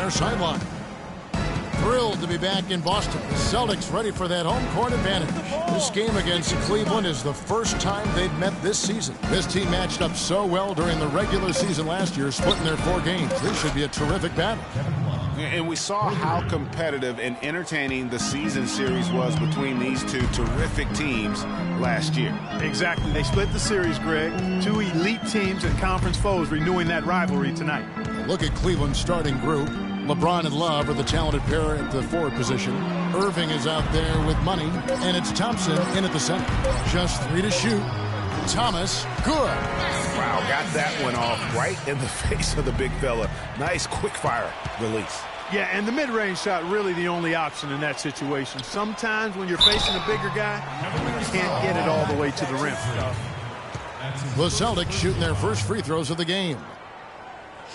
their sideline. Thrilled to be back in Boston. The Celtics ready for that home court advantage. This game against Cleveland is the first time they've met this season. This team matched up so well during the regular season last year, splitting their 4 games. This should be a terrific battle. And we saw how competitive and entertaining the season series was between these two terrific teams last year. Exactly. They split the series, Greg. 2 elite teams and conference foes renewing that rivalry tonight. Look at Cleveland's starting group. LeBron and Love are the talented pair at the forward position. Irving is out there with money, and it's Thompson in at the center. Just 3 to shoot. Thomas, good. Wow, got that one off right in the face of the big fella. Nice quick fire release. Yeah, and the mid-range shot really the only option in that situation. Sometimes when you're facing a bigger guy, you can't get it all the way to the rim. The Celtics shooting their first free throws of the game.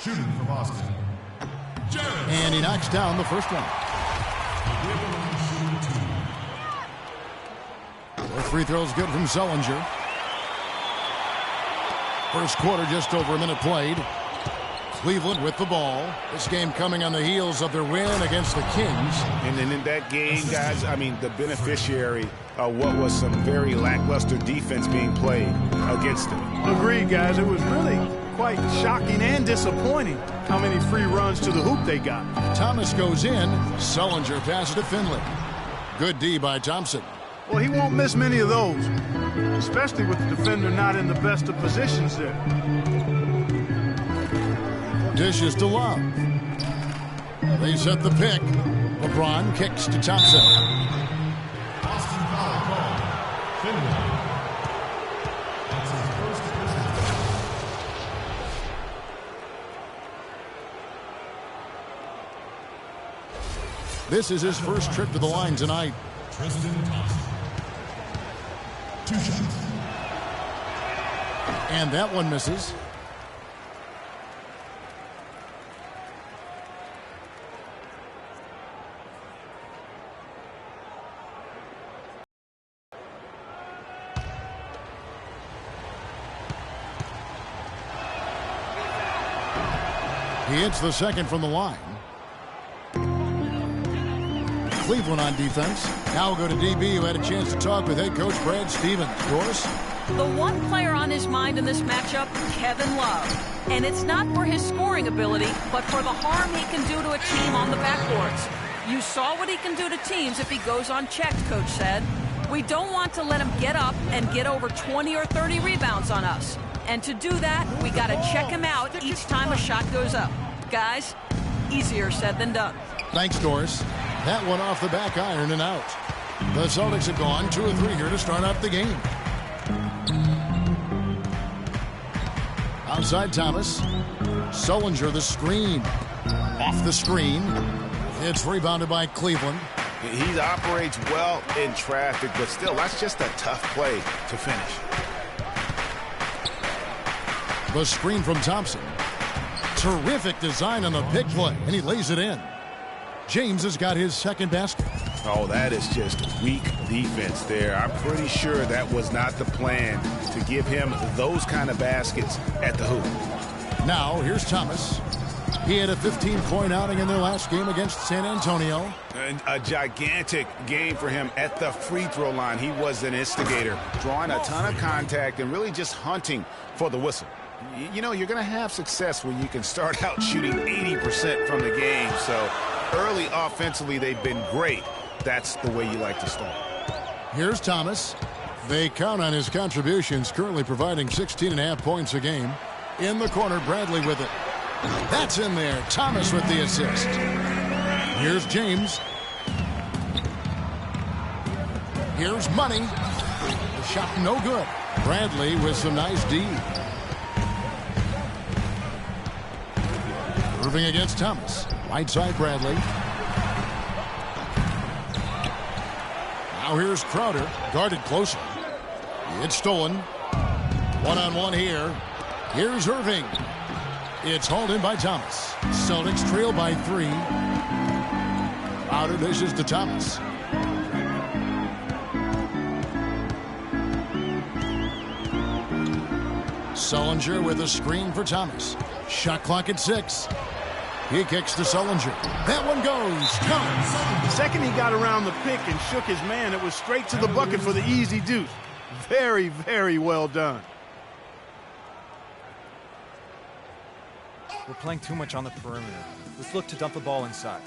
Shooting for Boston. And he knocks down the first one. The free throw's good from Sullinger. First quarter, just over a minute played. Cleveland with the ball. This game coming on the heels of their win against the Kings. And then in that game, guys, I mean, the beneficiary of what was some very lackluster defense being played against them. Agreed, guys. It was really quite shocking and disappointing how many free runs to the hoop they got. Thomas goes in. Sullinger passes to Finley. Good D by Thompson. Well, he won't miss many of those, especially with the defender not in the best of positions there. Dishes to Love. They set the pick. LeBron kicks to Thompson. Boston foul call. Finley. That's his first personal. This is his first trip to the line tonight. Tristan Thompson. 2 shots. And that one misses. He hits the second from the line. Cleveland on defense. Now we'll go to DB, who had a chance to talk with head coach Brad Stevens. Doris? The one player on his mind in this matchup, Kevin Love. And it's not for his scoring ability, but for the harm he can do to a team on the backboards. You saw what he can do to teams if he goes unchecked, Coach said. We don't want to let him get up and get over 20 or 30 rebounds on us. And to do that, we got to check him out each time a shot goes up. Guys, easier said than done. Thanks, Doris. That one off the back iron and out. The Celtics have gone 2 of 3 here to start out the game. Outside Thomas. Sullinger the screen. Off the screen. It's rebounded by Cleveland. He operates well in traffic, but still, that's just a tough play to finish. The screen from Thompson. Terrific design on the pick play, and he lays it in. James has got his second basket. Oh, that is just weak defense there. I'm pretty sure that was not the plan to give him those kind of baskets at the hoop. Now, here's Thomas. He had a 15-point outing in their last game against San Antonio. And a gigantic game for him at the free throw line. He was an instigator, drawing a ton of contact and really just hunting for the whistle. You know, you're going to have success when you can start out shooting 80% from the game. So early offensively, they've been great. That's the way you like to start. Here's Thomas. They count on his contributions, currently providing 16.5 points a game. In the corner, Bradley with it. That's in there. Thomas with the assist. Here's James. Here's Money. The shot no good. Bradley with some nice D. Irving against Thomas. Right side Bradley. Now here's Crowder. Guarded closely. It's stolen. One-on-one here. Here's Irving. It's hauled in by Thomas. Celtics trail by 3. Crowder dishes to Thomas. Sullinger with a screen for Thomas. Shot clock at 6. He kicks to Sullinger. That one goes. Count. The second he got around the pick and shook his man, it was straight to the bucket for the easy deuce. Very, very well done. We're playing too much on the perimeter. Let's look to dump the ball inside.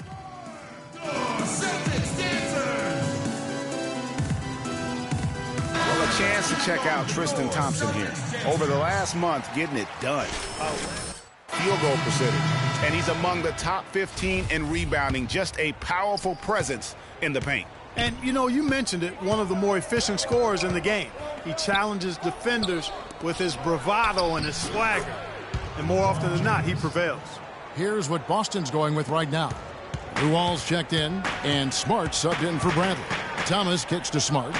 Well, a chance to check out Tristan Thompson here. Over the last month, getting it done. Field goal percentage. And he's among the top 15 in rebounding. Just a powerful presence in the paint. And, you know, you mentioned it, one of the more efficient scorers in the game. He challenges defenders with his bravado and his swagger. And more often than not, he prevails. Here's what Boston's going with right now. Rual's checked in, and Smart subbed in for Bradley. Thomas kicks to Smart.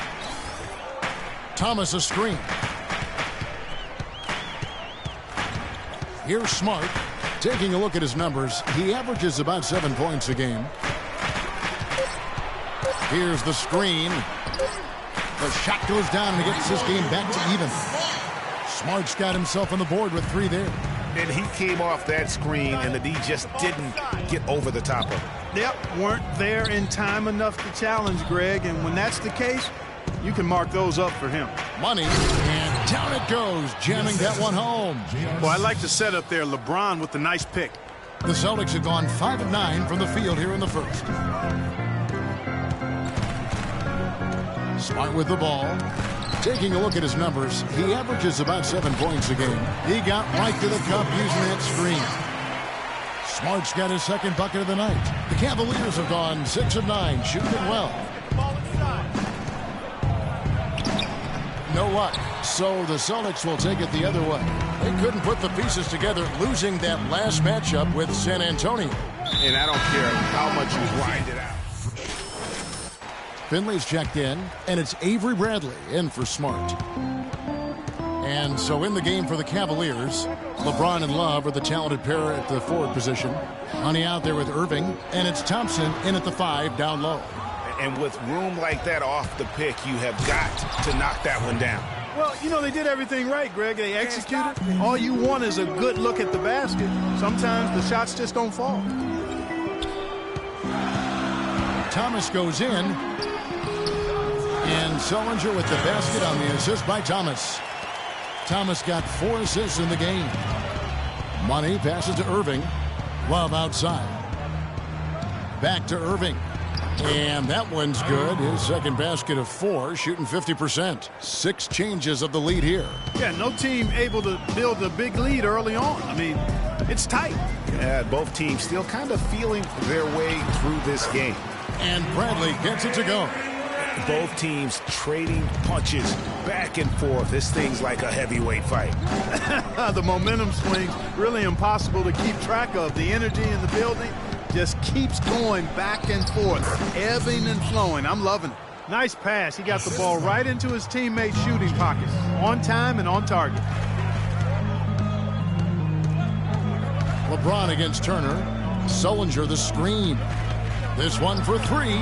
Thomas a screen. Here's Smart. Taking a look at his numbers, he averages about 7 points a game. Here's the screen. The shot goes down and he gets this game back to even. Smart's got himself on the board with 3 there. And he came off that screen, and the D just didn't get over the top of it. Yep, weren't there in time enough to challenge Greg, and when that's the case, you can mark those up for him. Money, and down it goes, jamming that one home. Well, I like the setup there, LeBron with the nice pick. The Celtics have gone 5 of 9 from the field here in the first. Smart with the ball. Taking a look at his numbers, he averages about 7 points a game. He got right to the cup using that screen. Smart's got his second bucket of the night. The Cavaliers have gone 6 of 9, shooting it well. No luck. So the Celtics will take it the other way. They couldn't put the pieces together, losing that last matchup with San Antonio. And I don't care how much you grind it out. Finley's checked in, and it's Avery Bradley in for Smart. And so in the game for the Cavaliers, LeBron and Love are the talented pair at the forward position. Honey out there with Irving, and it's Thompson in at the 5 down low. And with room like that off the pick, you have got to knock that one down. Well, you know, they did everything right, Greg. They executed. All you want is a good look at the basket. Sometimes the shots just don't fall. Thomas goes in. And Sullinger with the basket on the assist by Thomas. Thomas got 4 assists in the game. Money passes to Irving. Love outside. Back to Irving. And that one's good. His second basket of 4, shooting 50%. 6 changes of the lead here. Yeah, no team able to build a big lead early on. I mean, it's tight. Yeah, both teams still kind of feeling their way through this game. And Bradley gets it to go. Both teams trading punches back and forth. This thing's like a heavyweight fight. The momentum swings really impossible to keep track of. The energy in the building just keeps going back and forth, ebbing and flowing. I'm loving it. Nice pass. He got the ball right into his teammate's shooting pockets. On time and on target. LeBron against Turner. Sullinger the screen. This one for 3.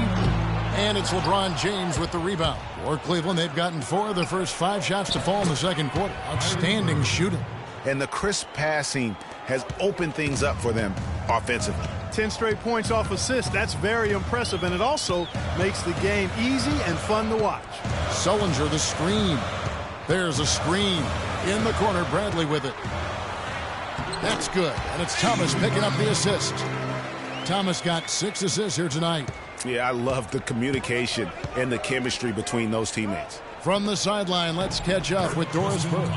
And it's LeBron James with the rebound. For Cleveland, they've gotten 4 of their first 5 shots to fall in the second quarter. Outstanding shooting. And the crisp passing has opened things up for them offensively. 10 straight points off assists. That's very impressive, and it also makes the game easy and fun to watch. Sullinger the screen. There's a screen. In the corner, Bradley with it. That's good. And it's Thomas picking up the assist. Thomas got 6 assists here tonight. Yeah, I love the communication and the chemistry between those teammates. From the sideline, let's catch up with Doris Burke.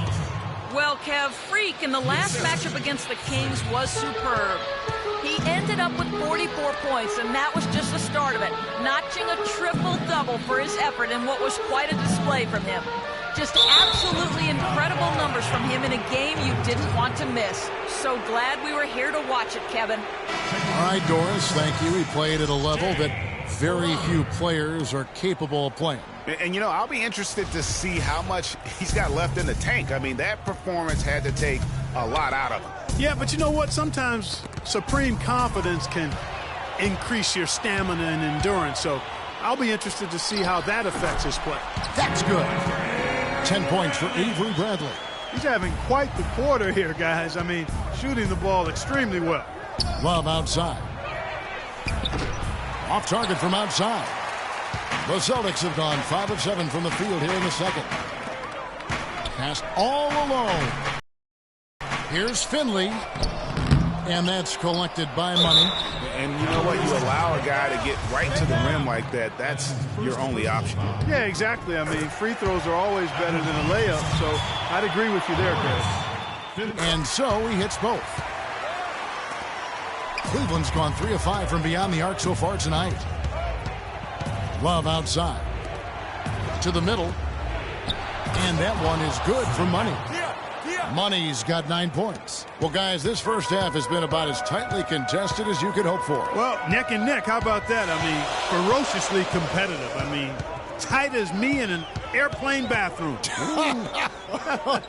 Well, Kev, Freak in the last matchup against the Kings was superb. He ended up with 44 points, and that was just the start of it, notching a triple-double for his effort in what was quite a display from him. Just absolutely incredible numbers from him in a game you didn't want to miss. So glad we were here to watch it, Kevin. All right, Doris, thank you. He played at a level that very few players are capable of playing. And, you know, I'll be interested to see how much he's got left in the tank. I mean, that performance had to take a lot out of him. Yeah, but you know what? Sometimes supreme confidence can increase your stamina and endurance. So I'll be interested to see how that affects his play. That's good. 10 points for Avery Bradley. He's having quite the quarter here, guys. I mean, shooting the ball extremely well. Love outside. Off target from outside. The Celtics have gone 5 of 7 from the field here in the second. Passed all alone. Here's Finley. And that's collected by Money. And you know what? You allow a guy to get right to the rim like that. That's your only option. Yeah, exactly. I mean, free throws are always better than a layup, so I'd agree with you there, Greg. And so he hits both. Cleveland's gone 3 of 5 from beyond the arc so far tonight. Love outside. To the middle. And that one is good for Money. Money's got 9 points. Well, guys, this first half has been about as tightly contested as you could hope for. Well, neck and neck. How about that? I mean, ferociously competitive. I mean, tight as me in an airplane bathroom.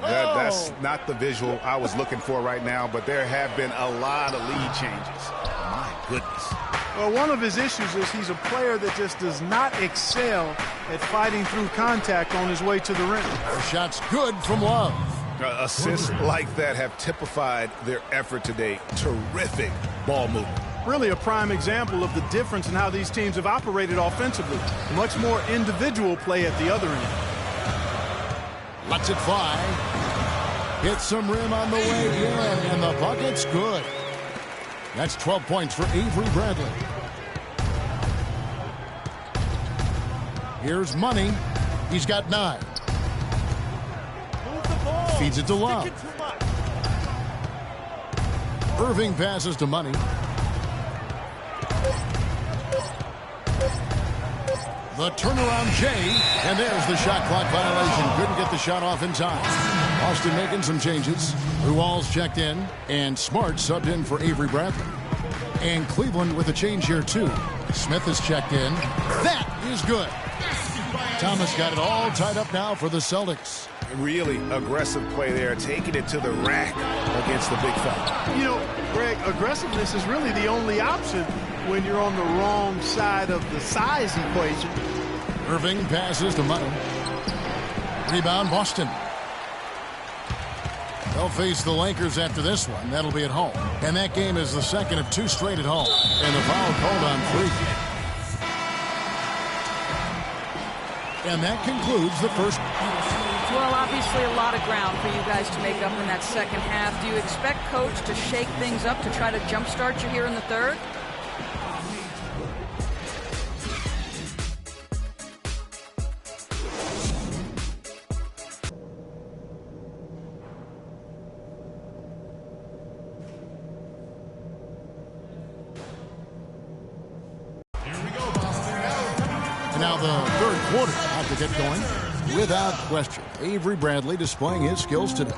That's not the visual I was looking for right now, but there have been a lot of lead changes. My goodness. Well, one of his issues is he's a player that just does not excel at fighting through contact on his way to the rim. The shot's good from Love. Assists like that have typified their effort today. Terrific ball movement. Really a prime example of the difference in how these teams have operated offensively. Much more individual play at the other end. Lets it fly. Hits some rim on the way in, and the bucket's good. That's 12 points for Avery Bradley. Here's Money. He's got 9. Feeds it to Love. Irving passes to Money. The turnaround J, and there's the shot clock violation. Couldn't get the shot off in time. Austin making some changes. Rual's checked in, and Smart subbed in for Avery Bradley. And Cleveland with a change here, too. Smith is checked in. That is good. Thomas got it all tied up now for the Celtics. Really aggressive play there, taking it to the rack against the big fella. You know, Greg, aggressiveness is really the only option when you're on the wrong side of the size equation. Irving passes to Money. Rebound, Boston. They'll face the Lakers after this one. That'll be at home. And that game is the second of 2 straight at home. And the foul called on 3. And that concludes the first. Well, obviously a lot of ground for you guys to make up in that second half. Do you expect Coach to shake things up to try to jumpstart you here in the third? And now the third quarter about to get going. Without question, Avery Bradley displaying his skills today.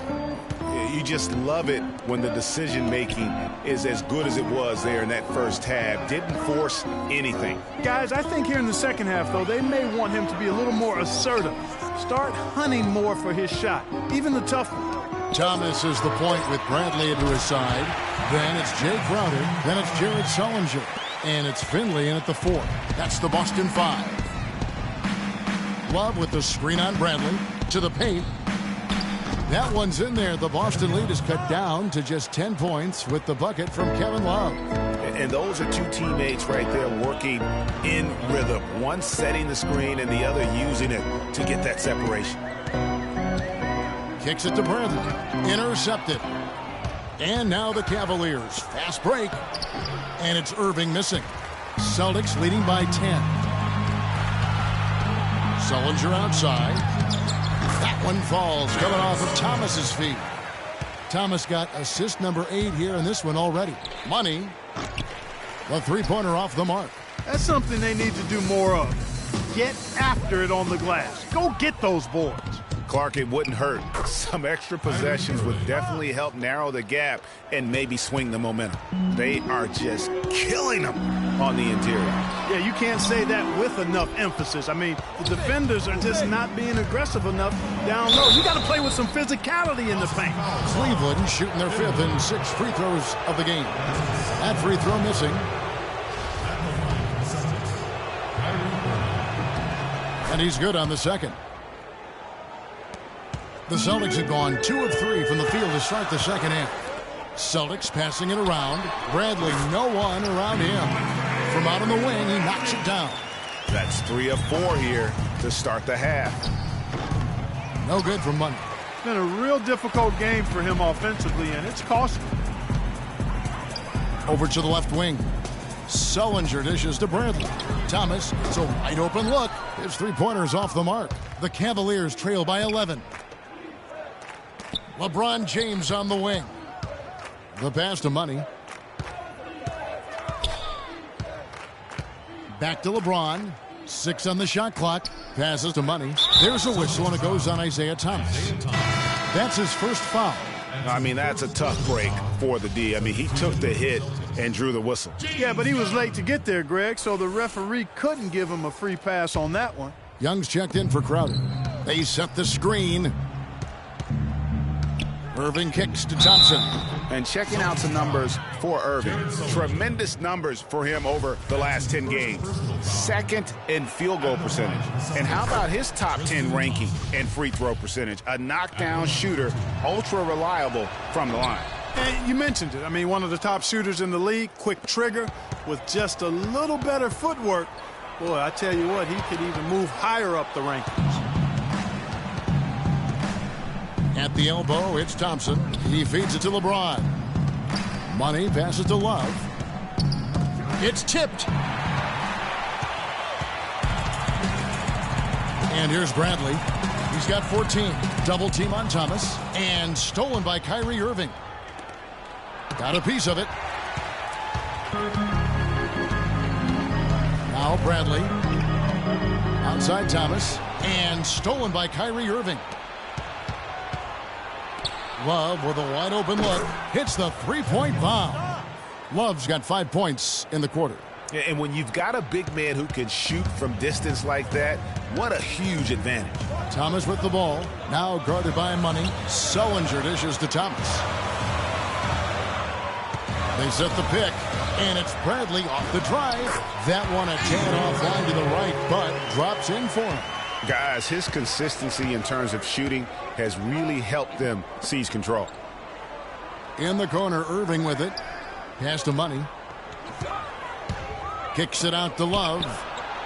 You just love it when the decision-making is as good as it was there in that first half. Didn't force anything. Guys, I think here in the second half, though, they may want him to be a little more assertive. Start hunting more for his shot, even the tough one. Thomas is the point with Bradley into his side. Then it's Jay Crowder. Then it's Jared Sullinger. And it's Finley in at the 4. That's the Boston 5. Love with the screen on Bradley to the paint. That one's in there. The Boston lead is cut down to just 10 points with the bucket from Kevin Love. And those are 2 teammates right there working in rhythm. One setting the screen and the other using it to get that separation. Kicks it to Bradley. Intercepted. And now the Cavaliers. Fast break. And it's Irving missing. Celtics leading by 10. Sullinger outside. That one falls, coming off of Thomas's feet. Thomas got assist number 8 here in this one already. Money. The three-pointer off the mark. That's something they need to do more of. Get after it on the glass. Go get those boards. Clark, it wouldn't hurt. Some extra possessions would definitely help narrow the gap and maybe swing the momentum. They are just killing them on the interior. Yeah, you can't say that with enough emphasis. I mean, the defenders are just not being aggressive enough down low. You got to play with some physicality in the paint. Cleveland shooting their 5th and 6th free throws of the game. That free throw missing. And he's good on the second. The Celtics have gone 2 of 3 from the field to start the second half. Celtics passing it around. Bradley, no one around him. From out on the wing, he knocks it down. That's 3 of 4 here to start the half. No good for Money. It's been a real difficult game for him offensively, and it's costly. Over to the left wing. Sullinger dishes to Bradley. Thomas, it's a wide open look. His three-pointer's off the mark. The Cavaliers trail by 11. LeBron James on the wing. The pass to Money. Back to LeBron. 6 on the shot clock. Passes to Money. There's a whistle, and it goes on Isaiah Thomas. That's his first foul. I mean, that's a tough break for the D. I mean, he took the hit and drew the whistle. Yeah, but he was late to get there, Greg, so the referee couldn't give him a free pass on that one. Young's checked in for Crowder. They set the screen. Irving kicks to Thompson. And checking out some numbers for Irving. Tremendous numbers for him over the last 10 games. Second in field goal percentage. And how about his top 10 ranking in free throw percentage? A knockdown shooter, ultra reliable from the line. And you mentioned it. I mean, one of the top shooters in the league, quick trigger with just a little better footwork. Boy, I tell you what, he could even move higher up the rankings. At the elbow, it's Thompson. He feeds it to LeBron. Money passes to Love. It's tipped. And here's Bradley. He's got 14. Double team on Thomas. And stolen by Kyrie Irving. Got a piece of it. Now Bradley. Outside Thomas. And stolen by Kyrie Irving. Love with a wide open look. Hits the three-point bomb. Love's got 5 points in the quarter. And when you've got a big man who can shoot from distance like that, what a huge advantage. Thomas with the ball. Now guarded by Money. Sullinger dishes to Thomas. They set the pick. And it's Bradley off the drive. That one a tad offline to the right, but drops in for him. Guys, his consistency in terms of shooting has really helped them seize control. In the corner, Irving with it. Pass to Money. Kicks it out to Love.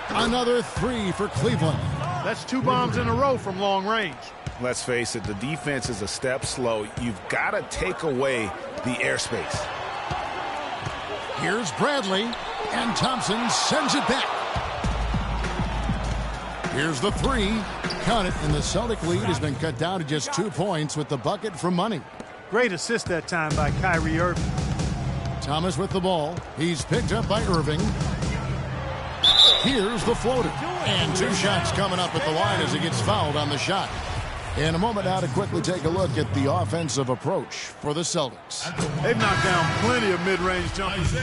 Another 3 for Cleveland. That's 2 bombs in a row from long range. Let's face it, the defense is a step slow. You've got to take away the airspace. Here's Bradley, and Thompson sends it back. Here's the 3. Count it, and the Celtic lead has been cut down to just 2 points with the bucket from Money. Great assist that time by Kyrie Irving. Thomas with the ball. He's picked up by Irving. Here's the floater. And 2 shots coming up at the line as he gets fouled on the shot. In a moment now to quickly take a look at the offensive approach for the Celtics. They've knocked down plenty of mid-range jumpers.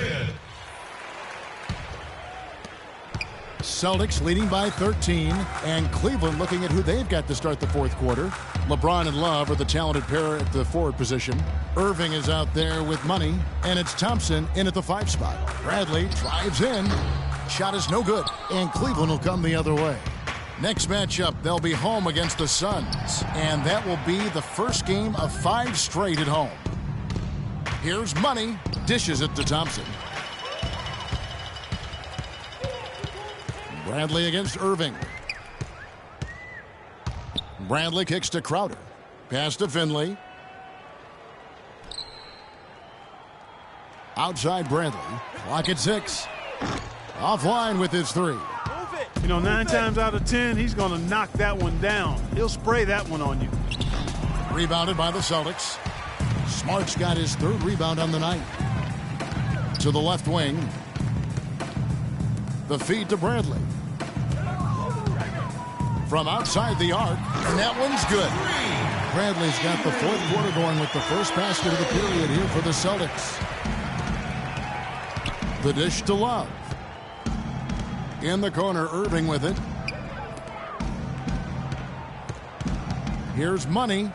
Celtics leading by 13, and Cleveland looking at who they've got to start the fourth quarter. LeBron and Love are the talented pair at the forward position. Irving is out there with Money, and it's Thompson in at the 5 spot. Bradley drives in. Shot is no good, and Cleveland will come the other way. Next matchup, they'll be home against the Suns, and that will be the first game of 5 straight at home. Here's Money, dishes it to Thompson. Bradley against Irving. Bradley kicks to Crowder. Pass to Finley. Outside Bradley. Clock at 6. Offline with his 3. You know, 9 times out of 10, he's going to knock that one down. He'll spray that one on you. Rebounded by the Celtics. Smart's got his 3rd rebound on the night. To the left wing. The feed to Bradley. From outside the arc, and that one's good. Bradley's got the fourth quarter going with the first basket of the period here for the Celtics. The dish to Love. In the corner, Irving with it. Here's Money.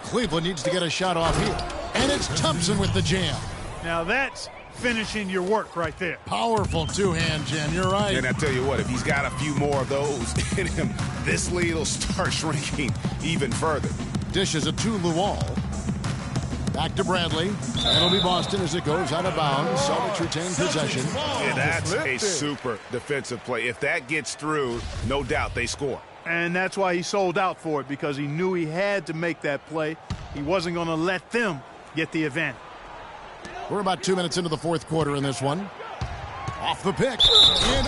Cleveland needs to get a shot off here. And it's Thompson with the jam. Now that's finishing your work right there. Powerful two-hand jam. You're right. And I tell you what, if he's got a few more of those in him, this lead will start shrinking even further. Dishes it to Luol. Back to Bradley. And it'll be Boston as it goes out of bounds. Celtics retain possession. Yeah, that's a super defensive play. If that gets through, no doubt they score. And that's why he sold out for it, because he knew he had to make that play. He wasn't going to let them get the advantage. We're about 2 minutes into the fourth quarter in this one. Off the pick. And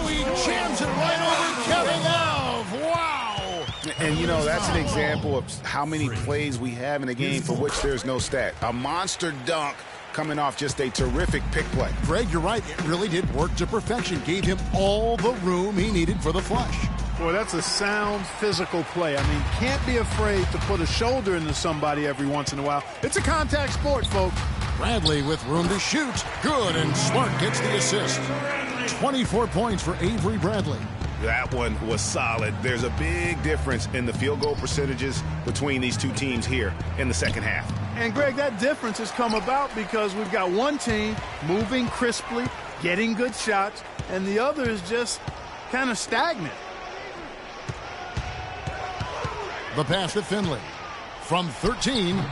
he jams it right over Kevin Love. Wow. And, you know, that's an example of how many plays we have in a game for which there's no stat. A monster dunk coming off just a terrific pick play. Greg, you're right. It really did work to perfection. Gave him all the room he needed for the flush. Boy, that's a sound physical play. I mean, can't be afraid to put a shoulder into somebody every once in a while. It's a contact sport, folks. Bradley with room to shoot. Good, and Smart gets the assist. 24 points for Avery Bradley. That one was solid. There's a big difference in the field goal percentages between these two teams here in the second half. And, Greg, that difference has come about because we've got one team moving crisply, getting good shots, and the other is just kind of stagnant. The pass to Finley. From 13.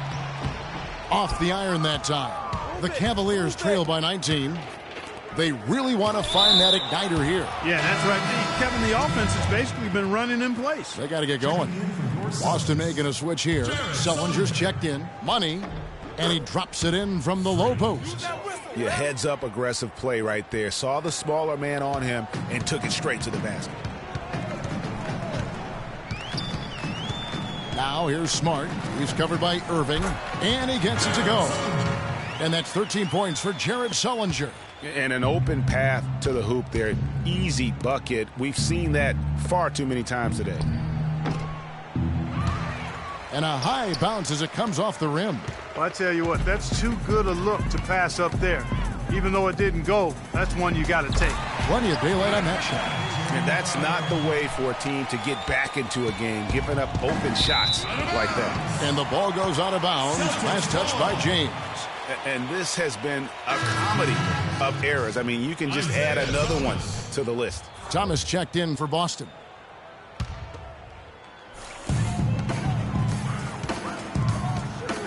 Off the iron that time. The Cavaliers trail by 19. They really want to find that igniter here. Yeah, that's right. Kevin, the offense has basically been running in place. They got to get going. Boston making a switch here. Sellinger's checked in. Money. And he drops it in from the low post. Yeah, heads up aggressive play right there. Saw the smaller man on him and took it straight to the basket. Now here's Smart. He's covered by Irving. And he gets it to go. And that's 13 points for Jared Sullinger. And an open path to the hoop there. Easy bucket. We've seen that far too many times today. And a high bounce as it comes off the rim. Well, I tell you what, that's too good a look to pass up there. Even though it didn't go, that's one you got to take. Plenty of daylight on that shot. And that's not the way for a team to get back into a game, giving up open shots like that. And the ball goes out of bounds. Last touch by James. And this has been a comedy of errors. I mean, you can just add another one to the list. Thomas checked in for Boston.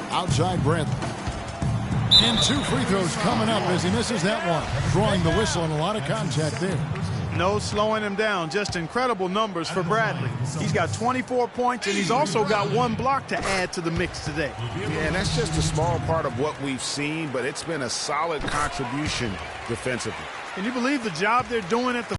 Outside Bradley. And 2 free throws coming up as he misses that one. Drawing the whistle and a lot of contact there. No slowing him down. Just incredible numbers for Bradley. He's got 24 points, and he's also got 1 block to add to the mix today. Yeah, and that's just a small part of what we've seen, but it's been a solid contribution defensively. Can you believe the job they're doing at the